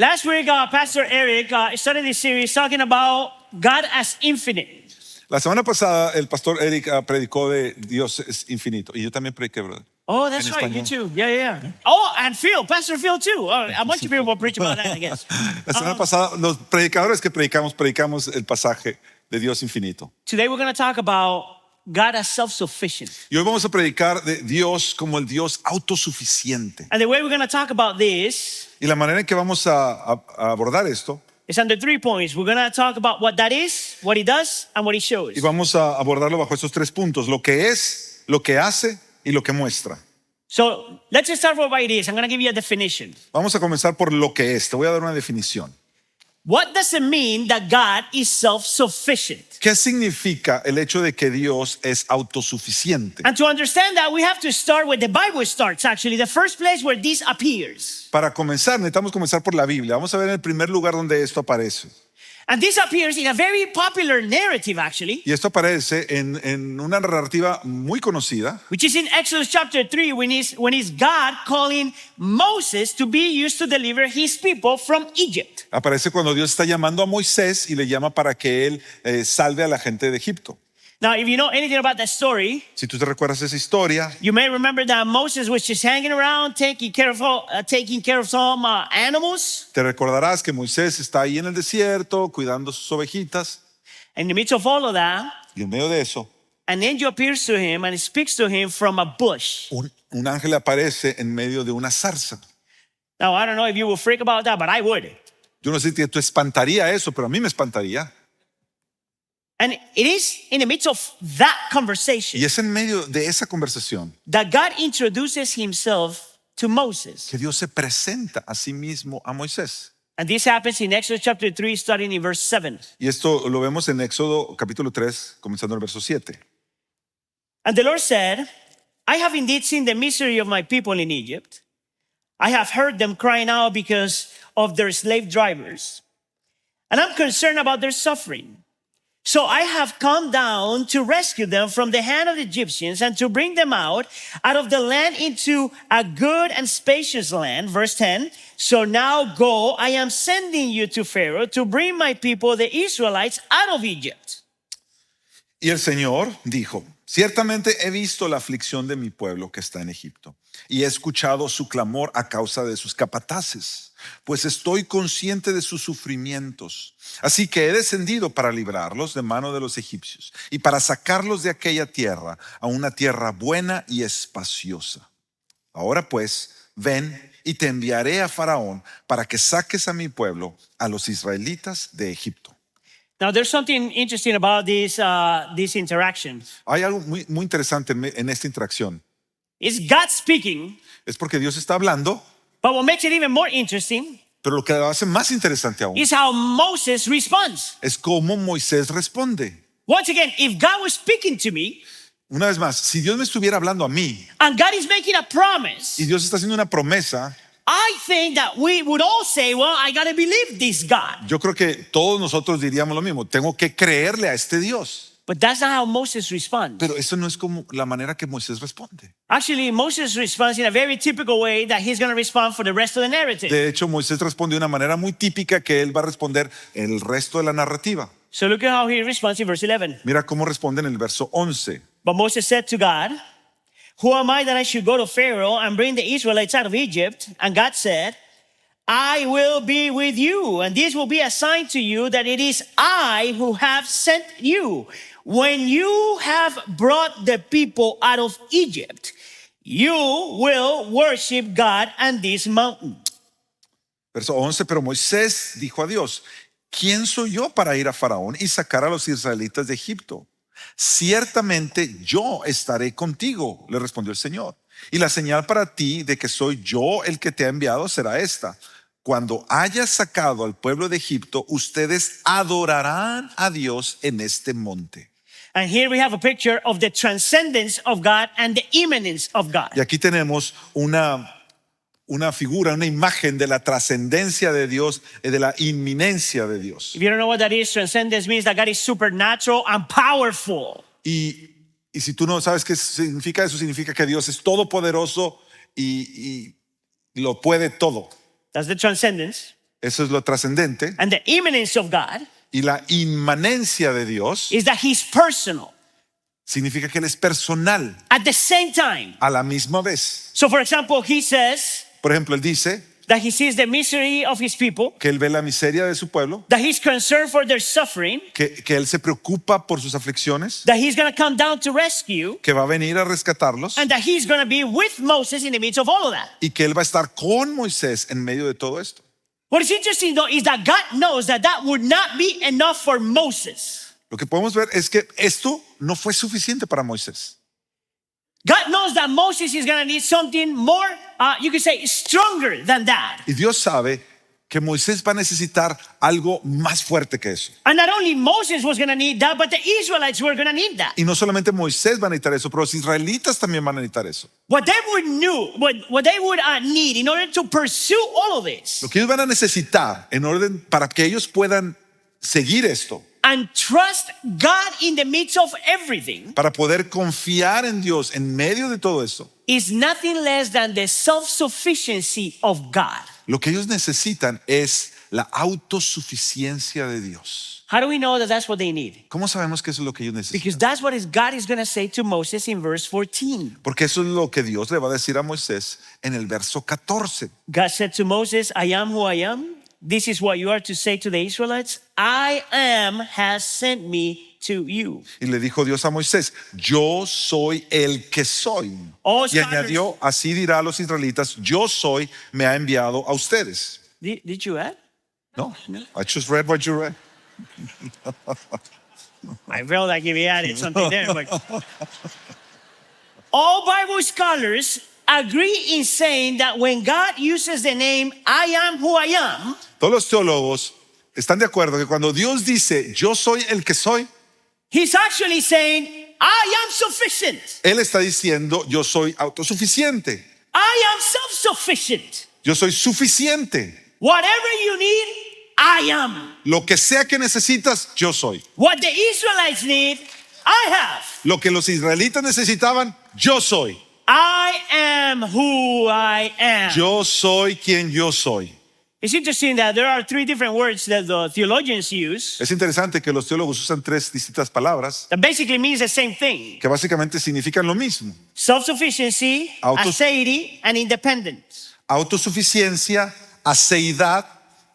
Last week, Pastor Eric started this series talking about God as infinite. La semana pasada el pastor Eric predicó de Dios es infinito. Y yo también prediqué, brother. Oh, that's En right. español. You too. Yeah. Oh, and Phil, Pastor Phil too. A bunch of people will preach about that, I guess. La semana pasada los predicadores que predicamos el pasaje de Dios infinito. Today we're going to talk about God as self-sufficient. Y hoy vamos a predicar de Dios como el Dios autosuficiente. And the way we're going to talk about this Y la manera en que vamos a abordar esto, is under 3 points. We're going to talk about what that is, what he does, and what he shows. y vamos a abordarlo bajo estos 3 puntos: lo que es, lo que hace y lo que muestra. So let's just start with what it is. I'm going to give you a definition. Vamos a comenzar por lo que es. Te voy a dar una definición. What does it mean that God is self-sufficient? ¿Qué significa el hecho de que Dios es autosuficiente? And to understand that, we have to start where the Bible starts, actually, the first place where this appears. Para comenzar, necesitamos comenzar por la Biblia. Vamos a ver en el primer lugar donde esto aparece. And this appears in a very popular narrative, actually, Y esto aparece en una narrativa muy conocida, which is in Exodus chapter 3 when it's God calling Moses to be used to deliver his people from Egypt. aparece cuando Dios está llamando a Moisés y le llama para que él salve a la gente de Egipto. Now, if you know anything about that story, Si tú te recuerdas esa historia, you may remember that Moses was just hanging around taking care of some animals. te recordarás que Moisés está ahí en el desierto cuidando sus ovejitas, In the midst of all of that, y en medio de eso an angel appears to him and speaks to him from a bush. un ángel aparece en medio de una zarza. Now, I don't know if you will freak about that, but I would. Yo no sé si tú espantaría eso, pero a mí me espantaría. And it is in the midst of that Y conversation es en medio de esa conversación that God introduces himself to Moses. que Dios se presenta a sí mismo a Moisés. And this happens in Exodus chapter 3, starting in verse 7. Y esto lo vemos en Éxodo capítulo 3, comenzando en el verso 7. And the Lord said, I have indeed seen the misery of my people in Egypt. I have heard them crying out because of their slave drivers. And I'm concerned about their suffering. So I have come down to rescue them from the hand of the Egyptians and to bring them out of the land into a good and spacious land. Verse 10. So now go, I am sending you to Pharaoh to bring my people, the Israelites, out of Egypt. Y el Señor dijo: ciertamente he visto la aflicción de mi pueblo que está en Egipto y he escuchado su clamor a causa de sus capataces, pues estoy consciente de sus sufrimientos. Así que he descendido para librarlos de mano de los egipcios y para sacarlos de aquella tierra a una tierra buena y espaciosa. Ahora pues, ven y te enviaré a Faraón para que saques a mi pueblo, a los israelitas de Egipto. Now, there's something interesting about this interaction. Hay algo muy interesante en esta interacción. It's God speaking, Es porque Dios está hablando, but what makes it even more interesting pero lo que lo hace más interesante aún is how Moses responds. es cómo Moisés responde. Once again, if God was speaking to me Una vez más, si Dios me estuviera hablando a mí and God is making a promise, y Dios está haciendo una promesa, I think that we would all say, well, I got to believe this God. yo creo que todos nosotros diríamos lo mismo: tengo que creerle a este Dios. But that's not how Moses responds. Pero eso no es como la manera que Moisés responde. Actually, Moses responds in a very typical way that he's going to respond for the rest of the narrative. De hecho, Moisés responde de una manera muy típica que él va a responder en el resto de la narrativa. So look at how he responds in verse 11. Mira cómo responde en el verso 11. But Moses said to God, who am I that I should go to Pharaoh and bring the Israelites out of Egypt? And God said, I will be with you, and this will be a sign to you that it is I who have sent you. When you have brought the people out of Egypt, you will worship God on this mountain. Verso 11, pero Moisés dijo a Dios: ¿quién soy yo para ir a Faraón y sacar a los israelitas de Egipto? Ciertamente yo estaré contigo, le respondió el Señor. Y la señal para ti de que soy yo el que te ha enviado será esta: cuando hayas sacado al pueblo de Egipto, ustedes adorarán a Dios en este monte. And here we have a picture of the transcendence of God and the immanence of God. Y aquí tenemos una figura, una imagen de la trascendencia de Dios, de la inminencia de Dios. If you don't know what that is, transcendence means that God is supernatural and powerful. Y si tú no sabes qué significa eso, significa que Dios es todopoderoso y lo puede todo. That's the transcendence. Eso es lo trascendente. and the immanence of God Y la inmanencia de Dios is that He's personal significa que Él es personal at the same time. a la misma vez. So, for example, He says Por ejemplo, Él dice that He sees the misery of His people, que Él ve la miseria de su pueblo, that He's concerned for their suffering, que Él se preocupa por sus aflicciones, that He's going to come down to rescue, que va a venir a rescatarlos and that He's going to be with Moses in the midst of all of that. y que Él va a estar con Moisés en medio de todo esto. What is interesting though is that God knows that that would not be enough for Moses. Lo que podemos ver es que esto no fue suficiente para Moisés. God knows that Moses is going to need something more, you could say, stronger than that. Y Dios sabe que Moisés va a necesitar algo más fuerte que eso. And not only Moses was going to need that, but the Israelites were going to need that. Y no solamente Moisés va a necesitar eso, pero los israelitas también van a necesitar eso. What they would need in order to pursue all of this Lo que ellos van a necesitar en orden para que ellos puedan seguir esto, and trust God in the midst of everything para poder confiar en Dios en medio de todo esto, is nothing less than the self-sufficiency of God. lo que ellos necesitan es la autosuficiencia de Dios. How do we know that that's what they need? ¿Cómo sabemos que eso es lo que ellos Because necesitan? that's what God is going to say to Moses in verse 14. Porque eso es lo que Dios le va a decir a Moisés en el verso 14. God said to Moses, I am who I am. This is what you are to say to the Israelites. I am has sent me to you. Y le dijo Dios a Moisés, yo soy el que soy. Oh, Y añadió, así dirá a los israelitas, yo soy, me ha enviado a ustedes. Did you add? No, I just read what you read. I felt like if he added something there. But all Bible scholars agree in saying that when God uses the name I am who I am, Todos los teólogos están de acuerdo que cuando Dios dice, yo soy el que soy, He's actually saying, I am sufficient. Él está diciendo, yo soy autosuficiente. I am self-sufficient. Yo soy suficiente. Whatever you need, I am. Lo que sea que necesitas, yo soy. What the Israelites need, I have. Lo que los israelitas necesitaban, yo soy. I am who I am. Yo soy quien yo soy. It's interesting that there are three different words that the theologians use Es interesante que los teólogos usan tres distintas palabras that basically means the same thing. que básicamente significan lo mismo. Self-sufficiency, aseity, and independence. Autosuficiencia, aseidad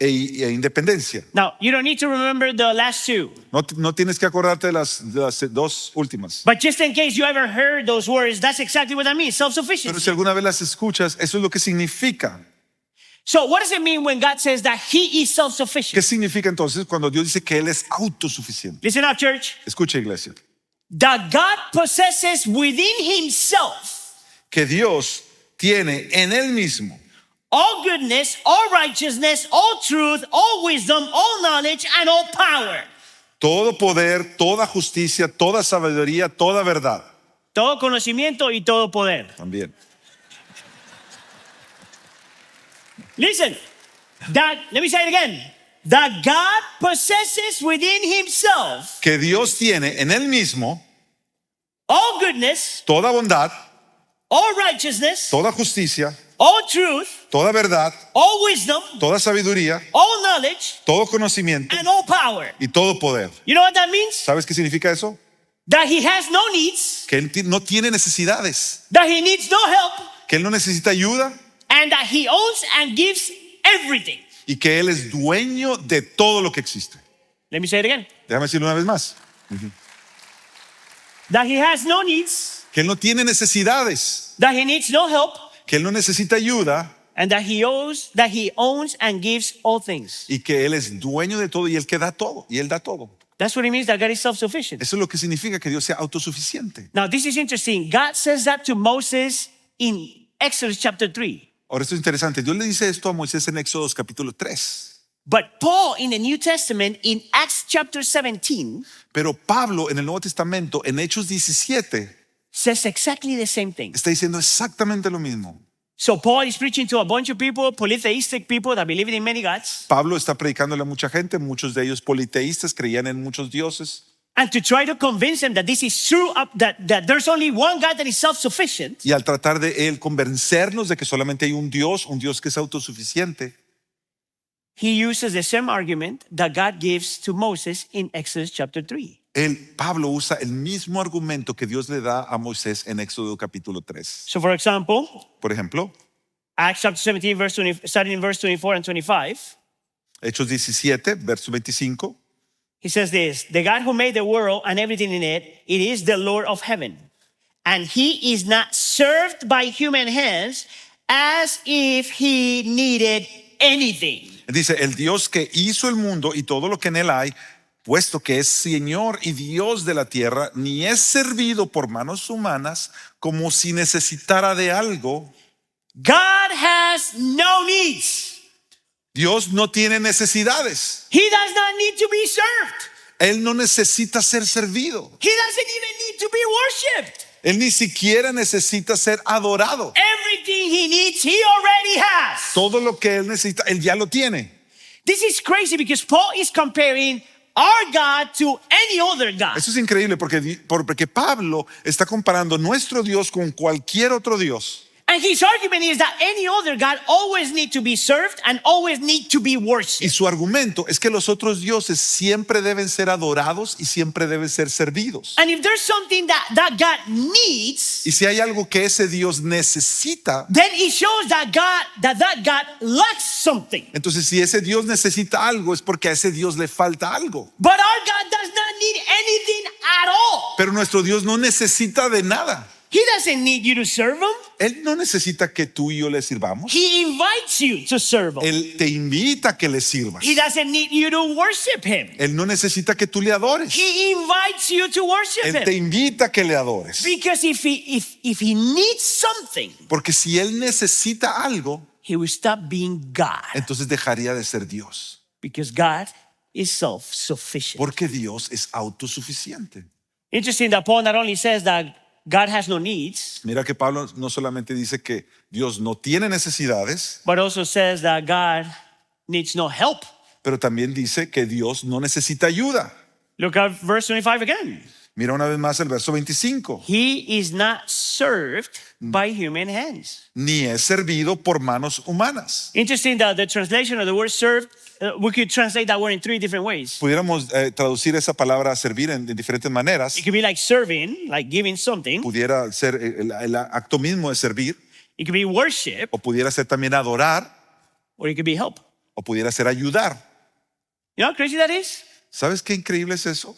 e independencia. Now, you don't need to remember the last two. No tienes que acordarte de las dos últimas. But just in case you ever heard those words, that's exactly what that means, Pero si self-sufficiency. alguna vez las escuchas, eso es lo que significa. So what does it mean when God says that He is ¿Qué self-sufficient? significa entonces cuando Dios dice que Él es autosuficiente? Listen up, church. Escucha, iglesia. That God possesses within Himself Que Dios tiene en Él mismo all goodness, all righteousness, all truth, all wisdom, all knowledge, and all power. todo poder, toda justicia, toda sabiduría, toda verdad. Todo conocimiento y todo poder. También. Listen, that, let me say it again. That God possesses within Himself Que Dios tiene en Él mismo all goodness, toda bondad, all righteousness, toda justicia, all truth, toda verdad, all wisdom, toda sabiduría, all knowledge, todo conocimiento and all power. y todo poder. You know what that means? ¿Sabes qué significa eso? That He has no needs, Que Él no tiene necesidades, that He needs no help, que Él no necesita ayuda and that He owns and gives everything. y que Él es dueño de todo lo que existe. Let me say it again. Déjame decirlo una vez más. That He has no needs, Que Él no tiene necesidades, that He needs no help, que Él no necesita ayuda and that He owns and gives all things. y que Él es dueño de todo y Él que da todo y Él da todo. That's what it means that God is self-sufficient. Eso es lo que significa que Dios sea autosuficiente. Now, this is interesting. God says that to Moses in Exodus chapter 3. Ahora esto es interesante. Dios le dice esto a Moisés en Éxodo capítulo 3. But Paul in the New Testament in Acts chapter 17 Pero Pablo en el Nuevo Testamento, en Hechos 17, says exactly the same thing. está diciendo exactamente lo mismo. So Paul is preaching to a bunch of people, polytheistic people that believe in many gods. Pablo está predicándole a mucha gente, muchos de ellos politeístas, creían en muchos dioses. And to try to convince them that this is true, that there's only one God that is self-sufficient, Y al tratar de él convencernos de que solamente hay un Dios que es autosuficiente, he uses the same argument that God gives to Moses in Exodus chapter 3. Pablo usa el mismo argumento que Dios le da a Moisés en Éxodo capítulo 3. So, for example, Por ejemplo, Acts chapter 17, starting in verse 24 and 25, Hechos 17, verso 25. he says this: the God who made the world and everything in it, it is the Lord of heaven. And he is not served by human hands as if he needed anything. Dice, el Dios que hizo el mundo y todo lo que en él hay, puesto que es Señor y Dios de la tierra, ni es servido por manos humanas como si necesitara de algo. God has no needs. Dios no tiene necesidades. He does not need to be served. Él no necesita ser servido. He doesn't even need to be worshiped. Él ni siquiera necesita ser adorado. Everything he needs, he already has. Todo lo que él necesita, él ya lo tiene. This is crazy because Paul is comparing our God to any other God. Eso es increíble porque Pablo está comparando nuestro Dios con cualquier otro Dios. And his argument is that any other God always need to be served and always need to be Y worshipped. su argumento es que los otros dioses siempre deben ser adorados y siempre deben ser servidos. And if there's something that God needs, Y si hay algo que ese Dios necesita, then it shows that God lacks something. entonces si ese Dios necesita algo es porque a ese Dios le falta algo. But our God does not need anything at all. Pero nuestro Dios no necesita de nada. He doesn't need you to serve him. Él no necesita que tú y yo le sirvamos. He invites you to serve him. Él te invita a que le sirvas. He doesn't need you to worship him. Él no necesita que tú le adores. He invites you to worship Él te him. invita a que le adores. Because if he needs something, Porque si Él necesita algo, he will stop being God. entonces dejaría de ser Dios. Because God is self-sufficient. Porque Dios es autosuficiente. Interesting that Paul not only says that God has no needs, Mira que Pablo no solamente dice que Dios no tiene necesidades, but also says that God needs no help. pero también dice que Dios no necesita ayuda. Look at verse 25 again. Mira una vez más el verso 25. He is not served by human hands. Ni es servido por manos humanas. Interesting that the translation of the word served, we could translate that word in three different ways. Pudiéramos traducir esa palabra servir en diferentes maneras. It could be like serving, like giving something. Pudiera ser el acto mismo de servir, It could be worship, o pudiera ser también adorar, or it could be help. o pudiera ser ayudar. You know how crazy that is? ¿Sabes qué increíble es eso?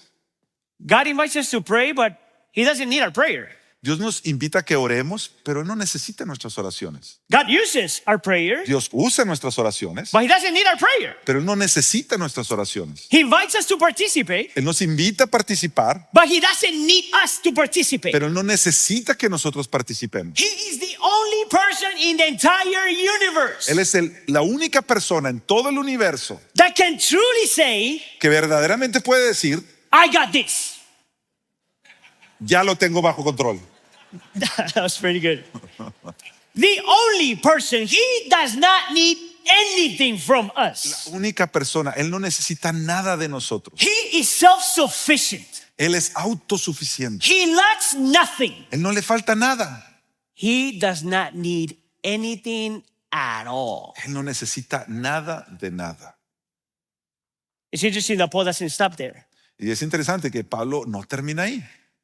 God invites us to pray, but he doesn't need our prayer. Dios nos invita a que oremos, pero Él no necesita nuestras oraciones. God uses our prayer, Dios usa nuestras oraciones, but he doesn't need our prayer. pero Él no necesita nuestras oraciones. He invites us to participate, Él nos invita a participar, but he doesn't need us to participate. pero Él no necesita que nosotros participemos. He is the only person in the entire universe Él es la única persona en todo el universo that can truly say, que verdaderamente puede decir, I got this. ya lo tengo bajo control. That was pretty good. The only person, he does not need anything from us. Única persona, Él no necesita nada de nosotros. He is self-sufficient. Él es autosuficiente. He lacks nothing. Él no le falta nada. He does not need anything at all. Él no necesita nada de nada. It's interesting that Paul doesn't stop there. Y es interesante que Pablo no termina ahí.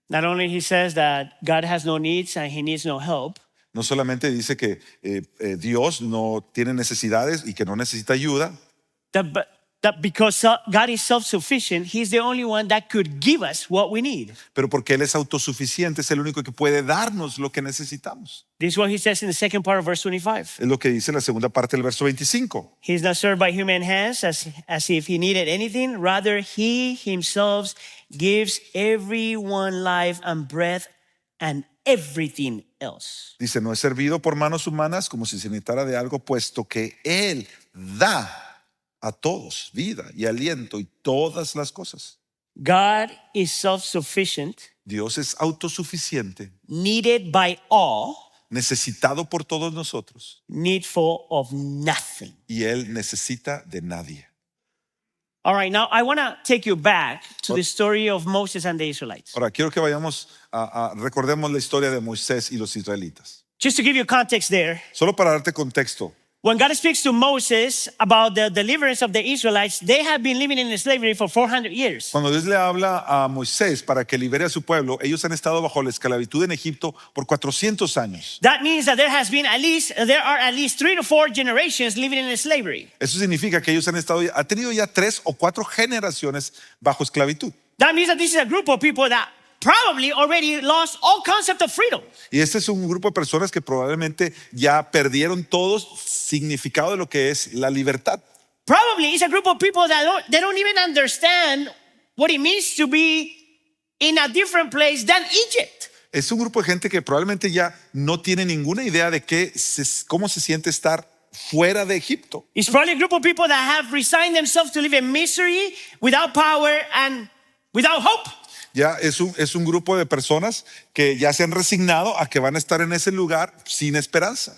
Not only he says that God has no needs and he needs no help, No solamente dice que Dios no tiene necesidades y que no necesita ayuda, that because God is self-sufficient, he's the only one that could give us what we need. pero porque Él es autosuficiente, es el único que puede darnos lo que necesitamos. This is what he says in the second part of verse 25. Es lo que dice la segunda parte del verso 25. He's not served by human hands as if he needed anything. Rather, he himself gives everyone life and breath and everything else. Dice, no es servido por manos humanas como si se necesitara de algo, puesto que Él da a todos vida y aliento y todas las cosas. God is self-sufficient, Dios es autosuficiente, needed by all, necesitado por todos nosotros, needful of nothing. y Él necesita de nadie. All right, now I want to take you back to the story of Moses and the Israelites. Ahora, quiero que vayamos recordemos la historia de Moisés y los israelitas. Just to give you context there, Solo para darte contexto. When God speaks to Moses about the deliverance of the Israelites, they have been living in slavery for 400 years. Cuando Dios le habla a Moisés para que libere a su pueblo, ellos han estado bajo la esclavitud en Egipto por 400 años. That means that there are at least 3 to 4 generations living in slavery. Eso significa que ellos ha tenido ya 3 o 4 generaciones bajo esclavitud. That means that this is a group of people that probably already lost all concept of freedom. Y este es un grupo de personas que probablemente ya perdieron todo significado de lo que es la libertad. Probably it's a group of people that don't even understand what it means to be in a different place than Egypt. Es un grupo de gente que probablemente ya no tiene ninguna idea de cómo se siente estar fuera de Egipto. It's probably a group of people that have resigned themselves to live in misery, without power, and without hope. Ya es un grupo de personas que ya se han resignado a que van a estar en ese lugar sin esperanza.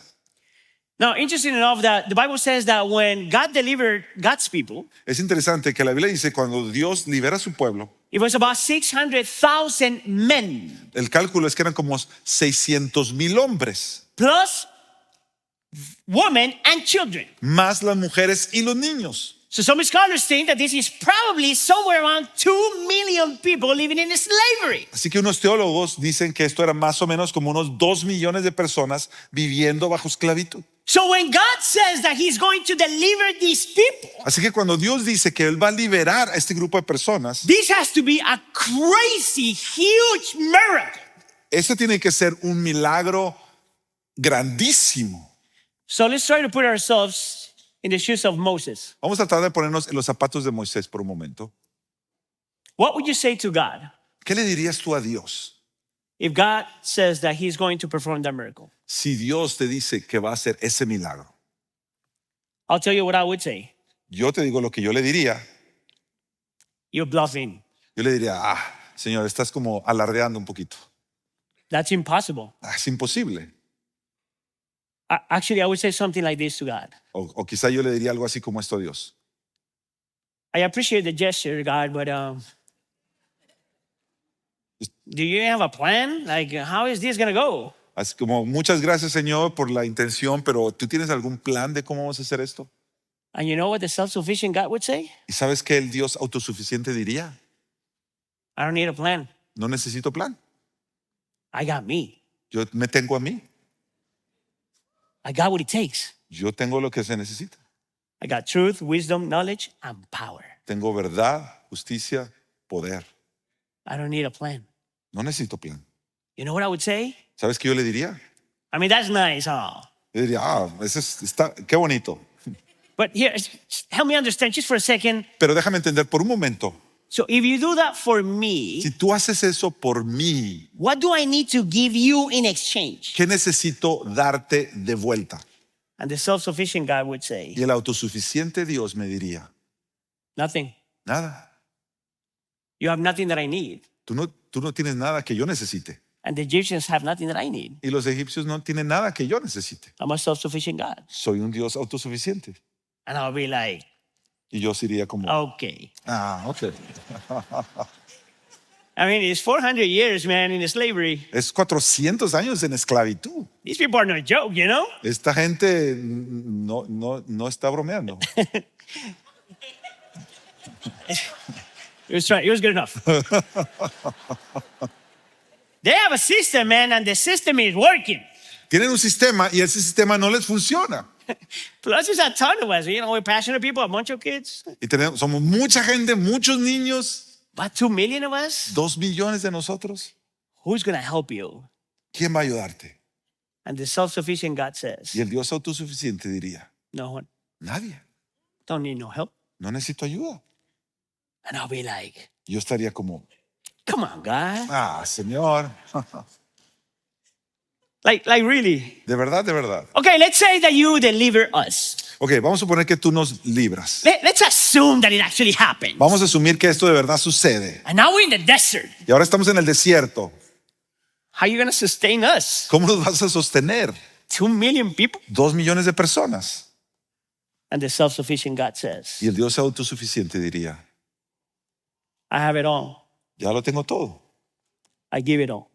Now, interesting enough that the Bible says that when God delivered God's people, Es interesante que la Biblia dice cuando Dios libera a su pueblo, it was about 600,000 men el cálculo es que eran como 600,000 hombres, plus women and children. más las mujeres y los niños. So some scholars think that this is probably somewhere around 2 million people living in slavery. Así que unos teólogos dicen que esto era más o menos como unos 2 millones de personas viviendo bajo esclavitud. So when God says that he's going to deliver these people, Así que cuando Dios dice que Él va a liberar a este grupo de personas, this has to be a crazy, huge miracle. eso tiene que ser un milagro grandísimo. So let's try to put ourselves in the shoes of Moses. Vamos a tratar de ponernos en los zapatos de Moisés por un momento. What would you say to God ¿Qué le dirías tú a Dios if God says that he's going to perform that miracle? si Dios te dice que va a hacer ese milagro? I'll tell you what I would say. Yo te digo lo que yo le diría. You're bluffing. Yo le diría, Señor, estás como alardeando un poquito. That's impossible. Es imposible. Actually, I would say something like this to God. O quizá yo le diría algo así como esto a Dios. I appreciate the gesture, God, but do you have a plan? Like, how is this going to go? Así como, muchas gracias, Señor, por la intención, pero ¿tú tienes algún plan de cómo vamos a hacer esto? And you know what the self-sufficient God would say? ¿Y sabes qué el Dios autosuficiente diría? I don't need a plan. No necesito plan. I got me. Yo me tengo a mí. I got what it takes. Yo tengo lo que se necesita. I got truth, wisdom, knowledge, and power. Tengo verdad, justicia, poder. I don't need a plan. No necesito plan. You know what I would say? ¿Sabes qué yo le diría? I mean, that's nice, huh? Yo diría, qué bonito. But here, help me understand just for a second. Pero déjame entender por un momento. So if you do that for me, Si tú haces eso por mí, what do I need to give you in exchange? ¿qué necesito darte de vuelta? And the self-sufficient God would say, Y el autosuficiente Dios me diría, nothing. nada. You have nothing that I need. Tú no tienes nada que yo necesite. And the Egyptians have nothing that I need. Y los egipcios no tienen nada que yo necesite. I'm a self-sufficient God. Soy un Dios autosuficiente. And I'll be like, Y yo sería como, okay. ok. I mean, it's 400 years, man, in slavery. Es 400 años en esclavitud. These people are no joke, you know? Esta gente no está bromeando. It was good enough. They have a system, man, and the system is working. Tienen un sistema y ese sistema no les funciona. Plus, there's a ton of us. You know, we're passionate people, a bunch of kids. Y somos mucha gente, muchos niños, About 2 million of us. 2 millones de nosotros. Who's going to help you? ¿Quién va a ayudarte? And the self-sufficient God says, Y el Dios autosuficiente diría, no one. nadie, Don't need no help. no necesito ayuda. And I'll be like, Yo estaría como, come on, God. Señor, Like really. de verdad, de verdad. Okay, let's say that you deliver us. Ok, vamos a suponer que tú nos libras. Let's assume that it actually happened. Vamos a asumir que esto de verdad sucede. And now we're in the desert. Y ahora estamos en el desierto. How are you going to sustain us? ¿Cómo nos vas a sostener? 2 million people? 2 millones de personas. And the self-sufficient God says, Y el Dios autosuficiente diría, I have it all. ya lo tengo todo, I give it all.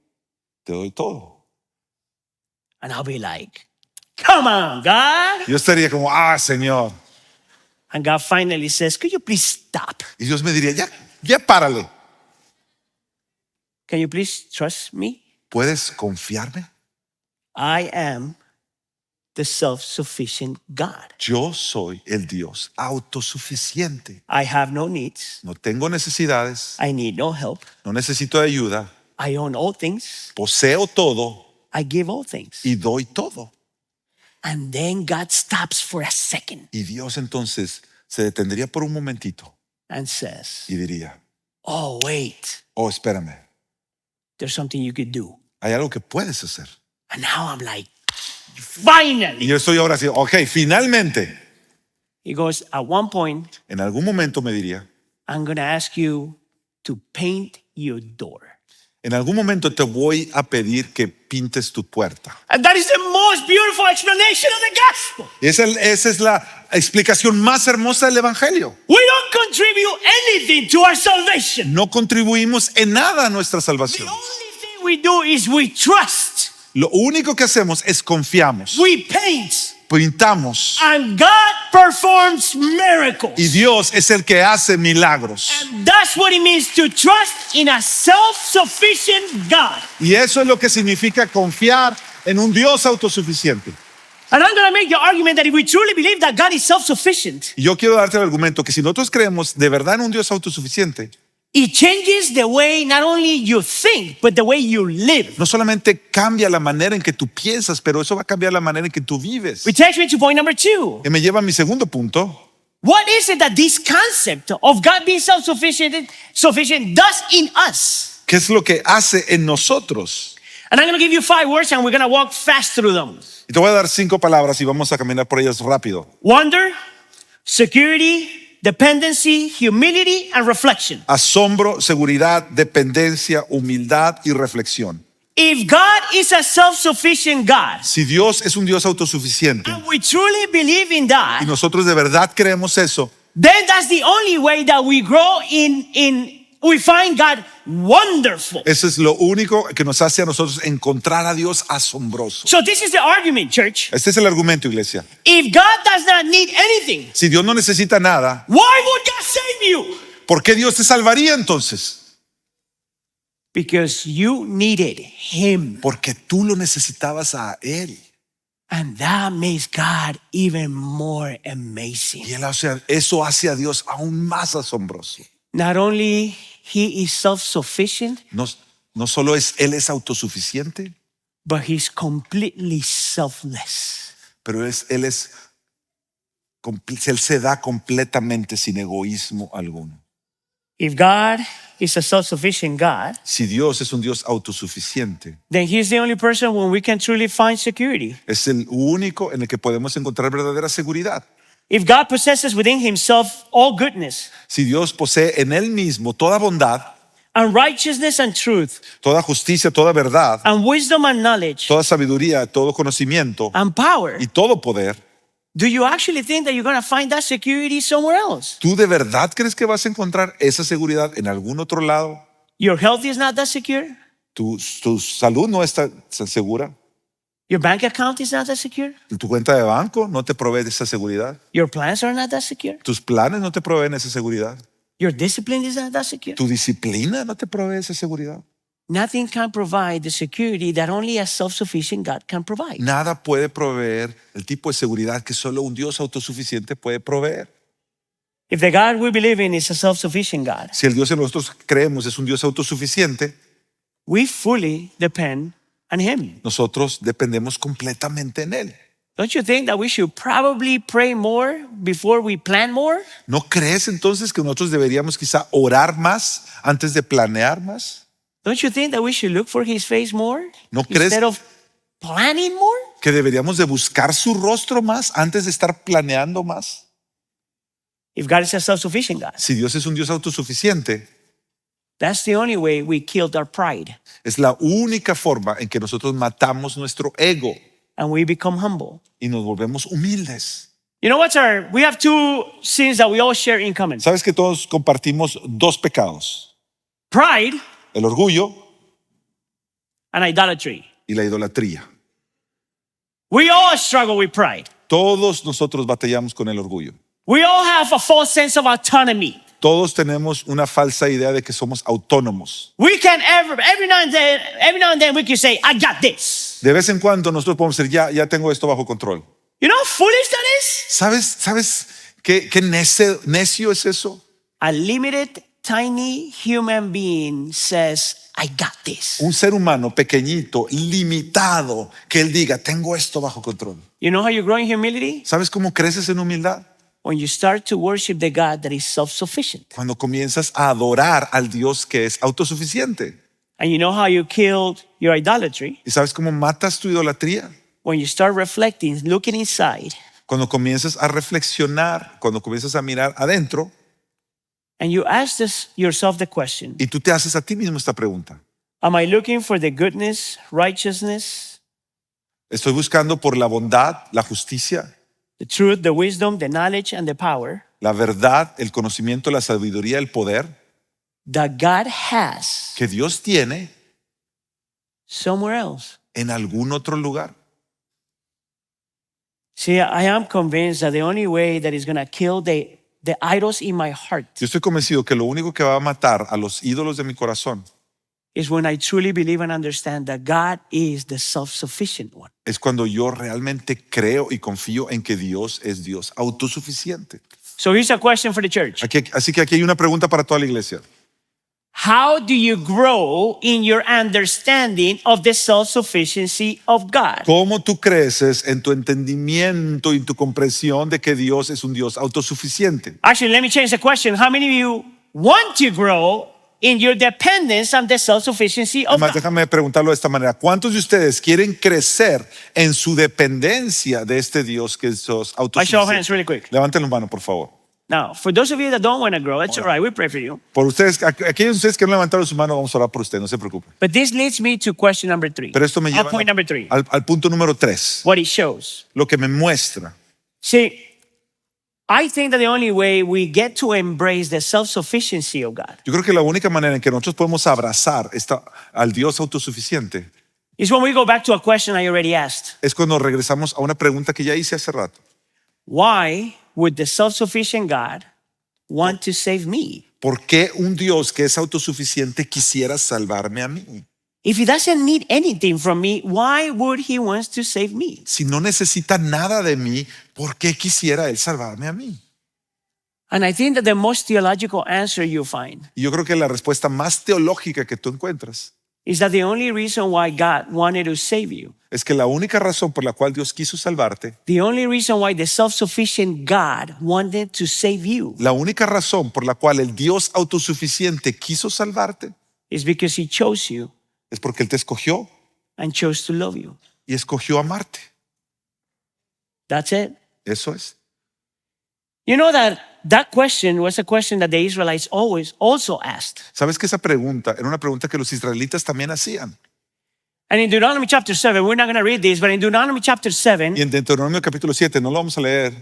te doy todo. And I'll be like, Come on, God. Yo estaría como, Señor. And God finally says, could you please stop? Y Dios me diría, ya párale. Can you please trust me? ¿Puedes confiarme? I am the self-sufficient God. Yo soy el Dios autosuficiente. I have no needs. No tengo necesidades, I need no help. no necesito de ayuda. I own all things. Poseo todo I give all things. y doy todo. And then God stops for a second Y Dios entonces se detendría por un momentito and says, y diría, oh, wait, espérame, there's something you could do. hay algo que puedes hacer. And now I'm like, Y finally. yo estoy ahora así, finalmente. He goes, at one point, En algún momento me diría, I'm going to ask you to paint your door. en algún momento te voy a pedir que pintes tu puerta. And that is the most beautiful explanation of the gospel. Y esa es la explicación más hermosa del Evangelio. We don't contribute anything to our salvation. No contribuimos en nada a nuestra The salvación. only thing we do is we trust, Lo único que hacemos es confiamos, we paint, pintamos, and God performs miracles. y Dios es el que hace milagros. And that's what it means to trust in a self-sufficient God. Y eso es lo que significa confiar en un Dios autosuficiente. And I'm going to make the argument that if we truly believe that God is self-sufficient, Y yo quiero darte el argumento que si nosotros creemos de verdad en un Dios autosuficiente, it changes the way not only you think, but the way you live. no solamente cambia la manera en que tú piensas, pero eso va a cambiar la manera en que tú vives. Which takes me to point number 2. Y me lleva a mi segundo punto. What is it that this concept of God being self-sufficient does in us? ¿Qué es lo que hace en nosotros? And I'm going to give you 5 words and we're going to walk fast through them. Y te voy a dar 5 palabras y vamos a caminar por ellas rápido. Wonder, security, dependency, humility, and reflection. Asombro, seguridad, dependencia, humildad y reflexión. If God is a self-sufficient God, Si Dios es un Dios autosuficiente and we truly believe in y that, nosotros de verdad creemos eso, then that's the only way that we grow we find God wonderful. eso es lo único que nos hace a nosotros encontrar a Dios asombroso. So this is the argument, church. Este es el argumento, iglesia. If God does not need anything, Si Dios no necesita nada, why would God save you? ¿por qué Dios te salvaría entonces? Because you needed Him. Porque tú lo necesitabas a Él. And that makes God even more amazing. Y eso hace a Dios aún más asombroso. Not only He is self-sufficient, No solo Él es autosuficiente, but He's completely selfless. pero Él se da completamente sin egoísmo alguno. If God is a self-sufficient God, Si Dios es un Dios autosuficiente, then He's the only person when we can truly find security. es el único en el que podemos encontrar verdadera seguridad. If God possesses within Himself all goodness Si Dios posee en Él mismo toda bondad, and righteousness and truth toda justicia, toda verdad, and wisdom and knowledge toda sabiduría, todo conocimiento and power, y todo poder, do you actually think that you're going to find that security somewhere else? ¿tú de verdad crees que vas a encontrar esa seguridad en algún otro lado? Your health is not that secure? ¿Tu salud no está segura? Your bank account is not that secure? ¿Tu cuenta de banco no te provee de esa seguridad? Your plans are not that secure? ¿Tus planes no te proveen esa seguridad? Your discipline is not that secure? ¿Tu disciplina no te provee esa seguridad? Nothing can provide the security that only a self-sufficient God can provide. Nada puede proveer el tipo de seguridad que solo un Dios autosuficiente puede proveer. If the God we believe in is a self-sufficient God, Si el Dios que nosotros creemos es un Dios autosuficiente, we fully depend on Him. nosotros dependemos completamente en Él. Don't you think that we should probably pray more before we plan more? ¿No crees entonces que nosotros deberíamos quizá orar más antes de planear más? Don't you think that we should look for His face more ¿No crees instead of planning more? que deberíamos de buscar su rostro más antes de estar planeando más? If God is a self-sufficient God, Si Dios es un Dios autosuficiente, that's the only way we killed our pride es la única forma en que nosotros matamos nuestro ego and we become humble. y nos volvemos humildes. You know we have 2 sins that we all share in common. ¿Sabes que todos compartimos 2 pecados? Pride El orgullo and idolatry. y la idolatría. We all struggle with pride. Todos nosotros batallamos con el orgullo. We all have a false sense of autonomy. Todos tenemos una falsa idea de que somos autónomos. We can every now and then we can say, I got this. De vez en cuando nosotros podemos decir, ya tengo esto bajo control. You know how foolish that is? ¿Sabes qué necio es eso? A limited, tiny human being says, I got this. Un ser humano pequeñito, limitado, que él diga, tengo esto bajo control. You know how you grow in humility? ¿Sabes cómo creces en humildad? When you start to worship the God that is self-sufficient. Cuando comienzas a adorar al Dios que es autosuficiente. And you know how you killed your idolatry? ¿Y sabes cómo matas tu idolatría? When you start reflecting, looking inside, Cuando comienzas a reflexionar, cuando comienzas a mirar adentro and you ask yourself the question, y tú te haces a ti mismo esta pregunta. am I looking for the goodness, righteousness, Estoy buscando por la bondad, la justicia, the truth, the wisdom, the knowledge, and the power la verdad, el conocimiento, la sabiduría, el poder that God has que Dios tiene somewhere else? en algún otro lugar. See, I am convinced that the only way that is going to kill the idols in my heart Yo estoy convencido que lo único que va a matar a los ídolos de mi corazón is when I truly believe and understand that God is the self-sufficient one. es cuando yo realmente creo y confío en que Dios es Dios autosuficiente. So here's a question for the church. Así que aquí hay una pregunta para toda la iglesia. How do you grow in your understanding of the self-sufficiency of God? ¿Cómo tú creces en tu entendimiento y tu comprensión de que Dios es un Dios autosuficiente? Actually, let me change the question. How many of you want to grow in your dependence on the self-sufficiency of Además, God? déjame preguntarlo de esta manera. ¿Cuántos de ustedes quieren crecer en su dependencia de este Dios que es Dios I show hands autosuficiente? really quick. Levanten las manos, por favor. Now, for those of you that don't want to grow, that's all right. We pray for you. Por ustedes, aquellos de ustedes que no levantaron su mano, vamos a orar por ustedes, no se preocupen. But this leads me to question number 3. Pero esto me lleva Point number 3. al punto número 3, What it shows. lo que me muestra. See, I think that the only way we get to embrace the self-sufficiency of God Yo creo que la única manera en que nosotros podemos abrazar al Dios autosuficiente is when we go back to a question I already asked. es cuando regresamos a una pregunta que ya hice hace rato. Why would the self-sufficient God want to save me? ¿Por qué un Dios que es autosuficiente quisiera salvarme a mí? If he doesn't need anything from me, why would he want to save me? Si no necesita nada de mí, ¿por qué quisiera Él salvarme a mí? And I think that the most theological answer you find Y yo creo que la respuesta más teológica que tú encuentras is that the only reason why God wanted to save you, es que la única razón por la cual Dios quiso salvarte, the only reason why the self-sufficient God wanted to save you, la única razón por la cual el Dios autosuficiente quiso salvarte is because he chose you es porque Él te escogió and chose to love you. y escogió amarte. That's it. Eso es. You know that question was a question that the Israelites always also asked. ¿Sabes que esa pregunta era una pregunta que los israelitas también hacían? And in Deuteronomy chapter 7, we're not going to read this, but in Deuteronomy chapter 7, Y en Deuteronomio capítulo 7, no lo vamos a leer,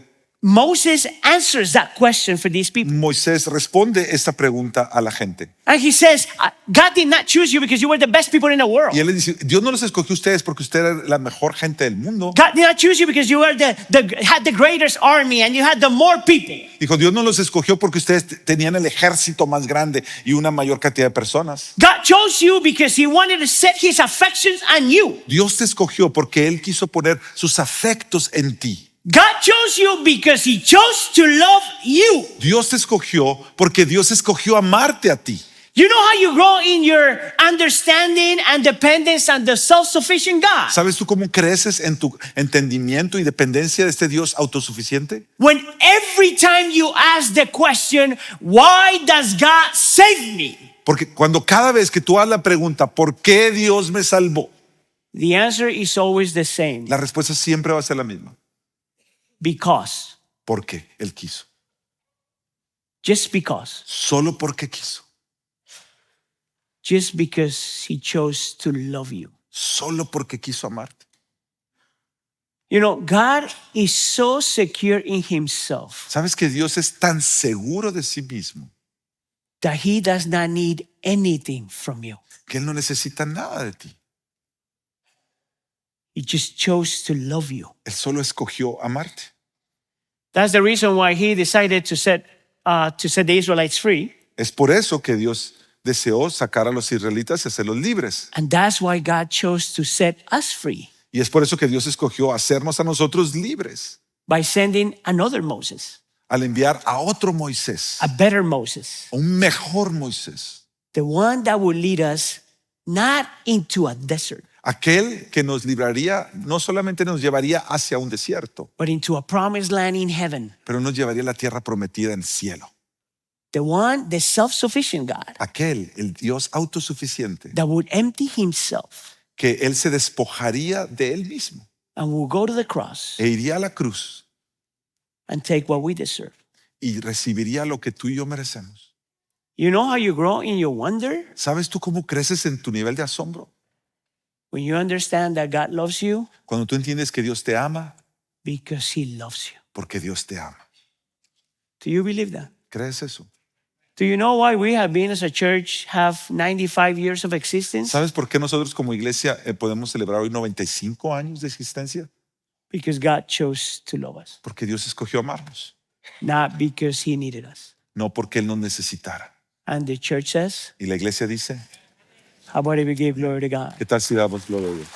Moses answers that question for these people. Moisés responde esta pregunta a la gente. And he says, God did not choose you because you were the best people in the world. Y él les dice, Dios no los escogió a ustedes porque usted era la mejor gente del mundo. God did not choose you because you were had the greatest army and you had the more people. Dijo, Dios no los escogió porque ustedes tenían el ejército más grande y una mayor cantidad de personas. God chose you because he wanted to set his affections on you. Dios te escogió porque Él quiso poner sus afectos en ti. God chose you because he chose to love you. Dios te escogió porque Dios escogió amarte a ti. You know how you grow in your understanding and dependence on the self-sufficient God? ¿Sabes tú cómo creces en tu entendimiento y dependencia de este Dios autosuficiente? When every time you ask the question, why does God save me? Porque cuando cada vez que tú hagas la pregunta, ¿por qué Dios me salvó? The answer is always the same. La respuesta siempre va a ser la misma. Because. Porque Él quiso. Just because. Solo porque quiso. Just because he chose to love you. Solo porque quiso amarte. You know, God is so secure in himself ¿Sabes que Dios es tan seguro de sí mismo that he does not need anything from you? que Él no necesita nada de ti? He just chose to love you. Él solo escogió amarte. That's the reason why he decided to set the Israelites free. Es por eso que Dios deseó sacar a los israelitas y hacerlos libres. And that's why God chose to set us free Y es por eso que Dios escogió hacernos a nosotros libres by sending another Moses, al enviar a otro Moisés, a better Moses, a un mejor Moisés, the one that would lead us not into a desert, aquel que nos libraría, no solamente nos llevaría hacia un desierto, but into a promised land in heaven. pero nos llevaría a la tierra prometida en el cielo. The self-sufficient God Aquel, el Dios autosuficiente, that would empty himself que Él se despojaría de Él mismo and will go to the cross e iría a la cruz and take what we deserve. y recibiría lo que tú y yo merecemos. You know how you grow in your wonder? ¿Sabes tú cómo creces en tu nivel de asombro? When you understand that God loves you Cuando tú entiendes que Dios te ama because he loves you. porque Dios te ama. Do you believe that? ¿Crees eso? Do you know why we have been as a church have 95 years of existence? ¿Sabes por qué nosotros como iglesia podemos celebrar hoy 95 años de existencia? Because God chose to love us, Porque Dios escogió amarnos, not because he needed us. no porque Él nos necesitara. And the church says, Y la iglesia dice, how about if we give glory to God? ¿qué tal si damos gloria a Dios?